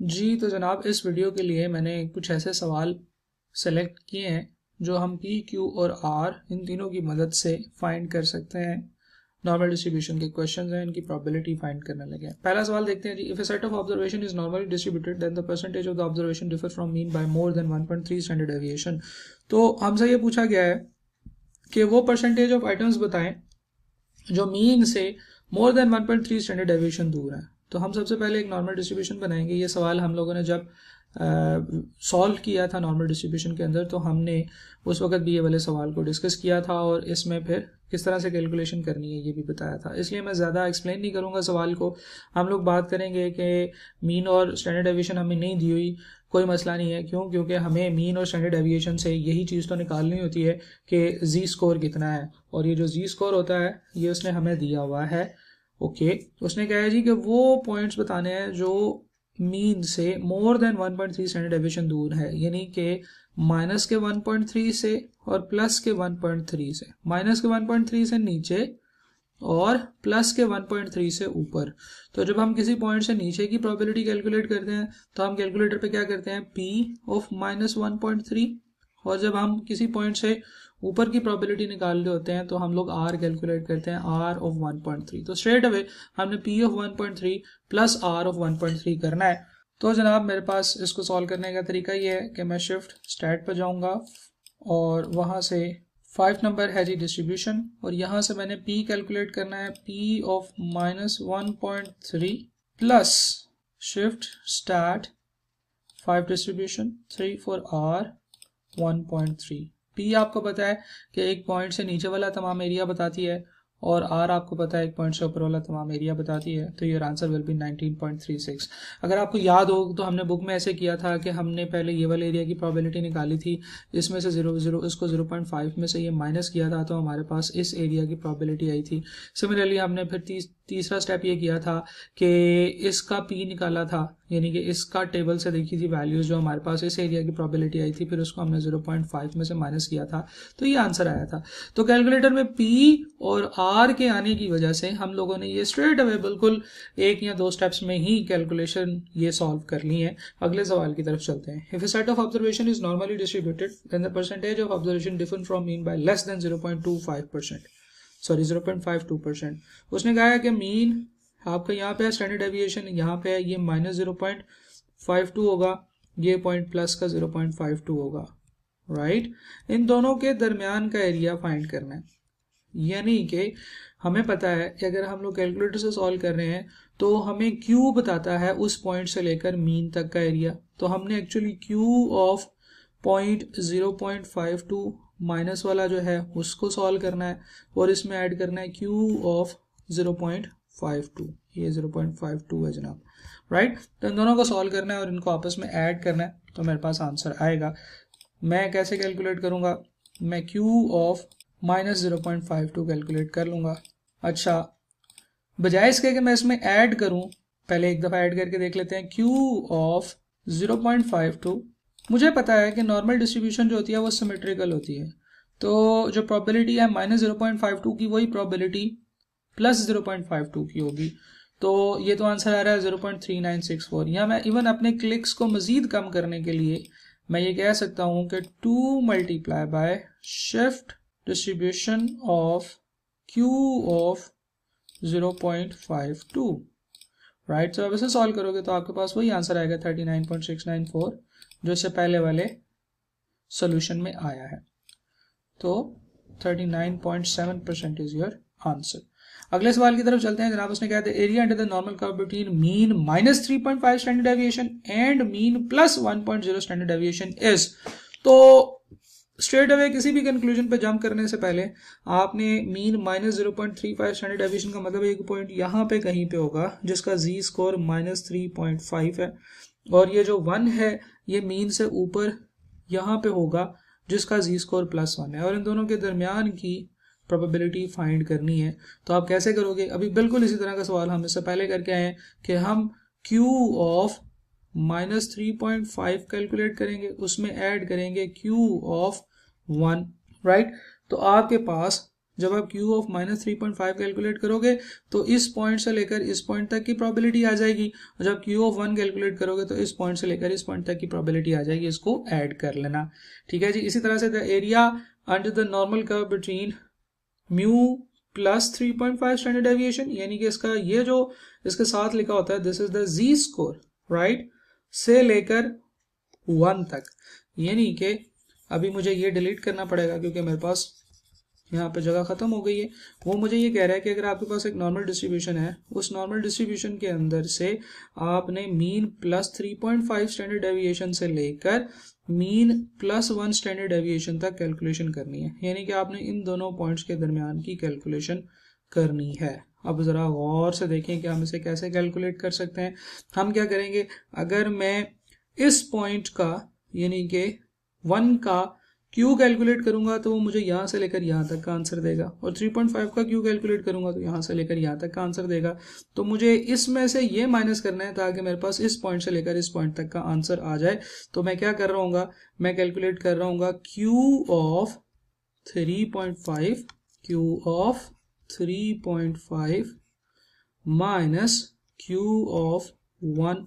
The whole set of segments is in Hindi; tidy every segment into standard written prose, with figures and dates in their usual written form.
जी तो जनाब, इस वीडियो के लिए मैंने कुछ ऐसे सवाल सेलेक्ट किए हैं जो हम पी, क्यू और आर इन तीनों की मदद से फाइंड कर सकते हैं। नॉर्मल डिस्ट्रीब्यूशन के क्वेश्चंस हैं, इनकी प्रोबेबिलिटी फाइंड करने लगे हैं। पहला सवाल देखते हैं जी। If a set of observation is normally distributed then the percentage of the observation differ from mean by more than 1.3 standard deviation. तो हमसे ये पूछा गया है कि वो परसेंटेज ऑफ आइटम्स बताएं जो मीन से मोर देन 1.3 स्टैंडर्ड डेविएशन दूर है। तो हम सबसे पहले एक नॉर्मल डिस्ट्रीब्यूशन बनाएंगे। ये सवाल हम लोगों ने जब सॉल्व किया था नॉर्मल डिस्ट्रीब्यूशन के अंदर, तो हमने उस वक्त भी ये वाले सवाल को डिस्कस किया था और इसमें फिर किस तरह से कैलकुलेशन करनी है ये भी बताया था। इसलिए मैं ज़्यादा एक्सप्लेन नहीं करूँगा सवाल को। हम लोग बात करेंगे कि मीन और स्टैंडर्ड डेविएशन हमें नहीं दी हुई, कोई मसला नहीं है। क्यों? क्योंकि हमें मीन और स्टैंडर्ड डेविएशन से यही चीज़ तो निकालनी होती है कि जी स्कोर कितना है, और ये जो जी स्कोर होता है ये उसने हमें दिया हुआ है। ओके, उसने कहा है जी कि वो पॉइंट्स बताने हैं जो मीन से मोर देन 1.3 स्टैंडर्ड डेविएशन दूर है, यानी कि माइनस के 1.3 से और प्लस के 1.3 से, माइनस के 1.3 से नीचे और प्लस के 1.3 से ऊपर। तो जब हम किसी पॉइंट से नीचे की प्रोबेबिलिटी कैलकुलेट करते हैं तो हम कैलकुलेटर पे क्या करते हैं, p ऑफ -1.3, और जब हम किसी पॉइंट से ऊपर की प्रोबेबिलिटी निकाल रहे होते हैं तो हम लोग r कैलकुलेट करते हैं, r ऑफ 1.3। तो स्ट्रेट अवे हमने p of 1.3 plus r of 1.3 करना है। तो जनाब मेरे पास इसको सॉल्व करने का तरीका ये है कि मैं शिफ्ट स्टैट पर जाऊंगा और वहाँ से 5 नंबर है जी डिस्ट्रीब्यूशन, और यहाँ से मैंने p कैलकुलेट करना है, p of -1.3 plus shift stat 5 distribution 3 for r 1.3। p आपको पता है कि एक पॉइंट से नीचे वाला तमाम एरिया बताती है और r आपको पता है एक पॉइंट से ऊपर वाला तमाम एरिया बताती है। तो योर आंसर विल बी 19.36। अगर आपको याद हो तो हमने बुक में ऐसे किया था कि हमने पहले ये वाले एरिया की प्रोबेबिलिटी निकाली थी, इसमें से 0 इसको 0.5 में से ये माइनस किया था तो हमारे पास इस एरिया की प्रोबेबिलिटी आई थी। सिमिलरली हमने फिर तीसरा स्टेप ये किया था कि इसका p निकाला था, यानी कि इसका टेबल से देखी थी वैल्यूज जो हमारे पास इस एरिया की प्रोबेबिलिटी आई थी, फिर उसको हमने 0.5 में से माइनस किया था तो ये आंसर आया था। तो कैलकुलेटर में p और r के आने की वजह से हम लोगों ने ये स्ट्रेट अवे बिल्कुल 1 या 2 स्टेप्स में ही कैलकुलेशन ये सॉल्व कर ली है। अगले सवाल की तरफ चलते हैं। If a set of observation is normally distributed then the percentage of observation differ from mean by less than 0.52%। उसने कहा है कि मीन आपका यहाँ पे है, स्टैंडर्ड डेविएशन यहाँ पे है, ये -0.52 होगा, ये पॉइंट प्लस का 0.52 होगा, राइट। इन दोनों के दरमियान का एरिया फाइंड करना है। यानी कि हमें पता है कि अगर हम लोग कैलकुलेटर से सॉल्व कर रहे हैं तो हमें Q बताता है उस पॉइंट से लेकर मीन तक का एरिया। तो हमने actually Q of point 0.52 minus वाला जो है उसको सॉल्व करना है और इसमें ऐड करना है Q ऑफ 0.52, ये 0.52 है जनाब, राइट। तो इन दोनों को सॉल्व करना है और इनको आपस में ऐड करना है तो मेरे पास आंसर आएगा। मैं कैसे कैलकुलेट करूँगा, मैं Q ऑफ -0.52 कैलकुलेट कर लूँगा। अच्छा, बजाय इसके कि मैं इसमें ऐड करूँ, पहले एक दफ़ा ऐड करके देख लेते हैं। Q ऑफ 0.52, मुझे पता है कि नॉर्मल डिस्ट्रीब्यूशन जो होती है वो सिमेट्रिकल होती है, तो जो प्रोबेबिलिटी है -0.52 की वही प्रोबेबिलिटी प्लस 0.52 की होगी। तो ये तो आंसर आ रहा है 0.3964। या मैं इवन अपने क्लिक्स को मज़ीद कम करने के लिए मैं ये कह सकता हूँ कि 2 multiply by shift distribution of Q of 0.52, right. तो अब इसे सॉल्व करोगे तो आपके पास वही आंसर आएगा 39.694 जो इससे पहले वाले सॉल्यूशन में आया है। तो 39.7% इज योर आंसर। अगले सवाल की तरफ चलते हैं जनाब। उसने कहा था area under the normal curve between mean -3.5 standard deviation and mean plus 1.0 standard deviation is. तो स्ट्रेट अवे किसी भी कंक्लूजन पे जंप करने से पहले आपने मीन -0.35 स्टैंडर्ड डेविएशन का मतलब एक पॉइंट यहाँ पे कहीं पे होगा जिसका जी स्कोर -3.5 है, और ये जो 1 है ये मीन से ऊपर यहाँ पे होगा जिसका जी स्कोर +1 है, और इन दोनों के दरमियान की प्रोबेबिलिटी फाइंड करनी है। तो आप कैसे करोगे, अभी बिल्कुल इसी तरह का सवाल हम इससे पहले करके आए हैं कि हम Q ऑफ -3.5 कैलकुलेट करेंगे, उसमें ऐड करेंगे Q ऑफ 1, राइट। तो आपके पास जब आप Q ऑफ -3.5 कैलकुलेट करोगे तो इस पॉइंट से लेकर इस पॉइंट तक की प्रोबेबिलिटी आ जाएगी, और जब Q ऑफ 1 कैलकुलेट करोगे तो इस पॉइंट से लेकर इस पॉइंट तक की प्रोबेबिलिटी आ जाएगी। इसको ऐड कर लेना, ठीक है जी। इसी तरह से the area under the normal curve between mu plus 3.5 standard deviation, यानी कि इसका ये जो इसके साथ लिखा होता है this is the Z score, right, से लेकर 1 तक, यानी कि अभी मुझे ये डिलीट करना पड़ेगा क्योंकि मेरे पास यहाँ पे जगह खत्म हो गई है। वो मुझे ये कह रहा है कि अगर आपके पास एक नॉर्मल डिस्ट्रीब्यूशन है, उस नॉर्मल डिस्ट्रीब्यूशन के अंदर से आपने मीन प्लस 3.5 स्टैंडर्ड डेविएशन से लेकर मीन प्लस 1 स्टैंडर्ड डेविएशन तक कैलकुलेशन करनी है, यानी कि आपने इन दोनों पॉइंट्स के दरमियान की कैलकुलेशन करनी है। अब ज़रा गौर से देखें कि हम इसे कैसे कैलकुलेट कर सकते हैं। हम क्या करेंगे, अगर मैं इस पॉइंट का यानी कि 1 का Q कैलकुलेट करूंगा तो वो मुझे यहाँ से लेकर यहाँ तक का आंसर देगा, और 3.5 का Q कैलकुलेट करूंगा तो यहाँ से लेकर यहाँ तक का आंसर देगा। तो मुझे इसमें से ये माइनस करना है ताकि मेरे पास इस पॉइंट से लेकर इस पॉइंट तक का आंसर आ जाए। तो मैं क्या कर रहा हूँ, मैं कैलकुलेट कर रहा हूँ Q of 3.5 minus Q of 1।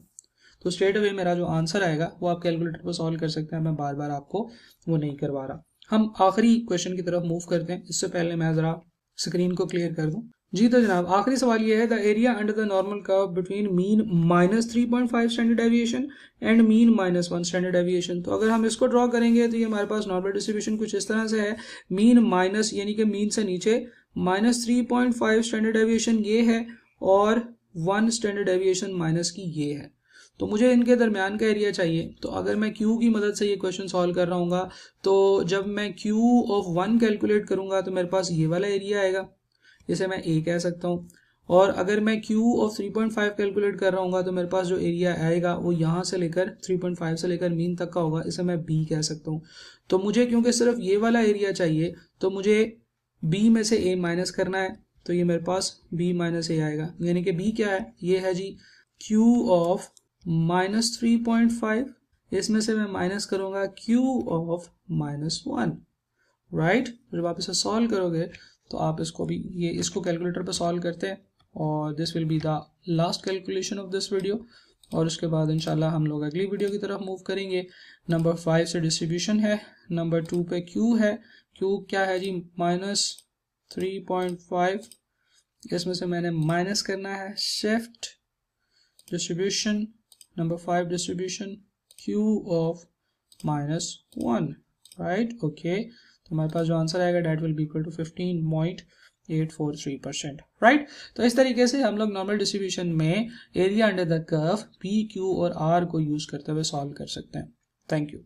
तो स्ट्रेट अवे मेरा जो आंसर आएगा वो आप कैलकुलेटर पर सॉल्व कर सकते हैं, मैं बार बार आपको वो नहीं करवा रहा। हम आखिरी क्वेश्चन की तरफ मूव करते हैं, इससे पहले मैं ज़रा स्क्रीन को क्लियर कर दूं। जी तो जनाब, आखिरी सवाल ये है, the area under the normal curve between mean -3.5 standard deviation and mean -1 standard deviation. तो अगर हम इसको ड्रॉ करेंगे तो ये हमारे पास नॉर्मल डिस्ट्रीब्यूशन कुछ इस तरह से है, मीन माइनस यानी कि मीन से नीचे -3.5 स्टैंडर्ड डेविएशन ये है, और 1 स्टैंडर्ड डेविएशन माइनस की ये है। तो मुझे इनके दरमियान का एरिया चाहिए। तो अगर मैं Q की मदद से ये क्वेश्चन सॉल्व कर रहा हूँ तो जब मैं Q ऑफ 1 कैलकुलेट करूँगा तो मेरे पास ये वाला एरिया आएगा, इसे मैं A कह सकता हूँ। और अगर मैं Q ऑफ 3.5 कैलकुलेट कर रहा हूँ तो मेरे पास जो एरिया आएगा वो यहाँ से लेकर 3.5 से लेकर मीन तक का होगा, इसे मैं B कह सकता हूँ। तो मुझे क्योंकि सिर्फ ये वाला एरिया चाहिए तो मुझे B में से A माइनस करना है, तो ये मेरे पास B माइनस A आएगा, यानी कि B क्या है, ये है जी Q ऑफ -3.5, इसमें से मैं माइनस करूंगा Q ऑफ -1, राइट। जब आप इसे सॉल्व करोगे तो आप इसको भी इसको कैलकुलेटर पर सॉल्व करते हैं, और this will be the last calculation of this video. और उसके बाद इंशाल्लाह हम लोग अगली वीडियो की तरफ मूव करेंगे। नंबर 5 से डिस्ट्रीब्यूशन है, नंबर 2 पे Q है। Q क्या है जी, -3.5, इसमें से मैंने माइनस करना है shift distribution number 5 distribution Q of -1, right, okay. तो हमारे पास जो आंसर आएगा that will be equal to 15.843%, right. तो इस तरीके से हम लोग नॉर्मल डिस्ट्रीब्यूशन में area under the curve P, Q और R को यूज करते हुए सॉल्व कर सकते हैं। Thank you.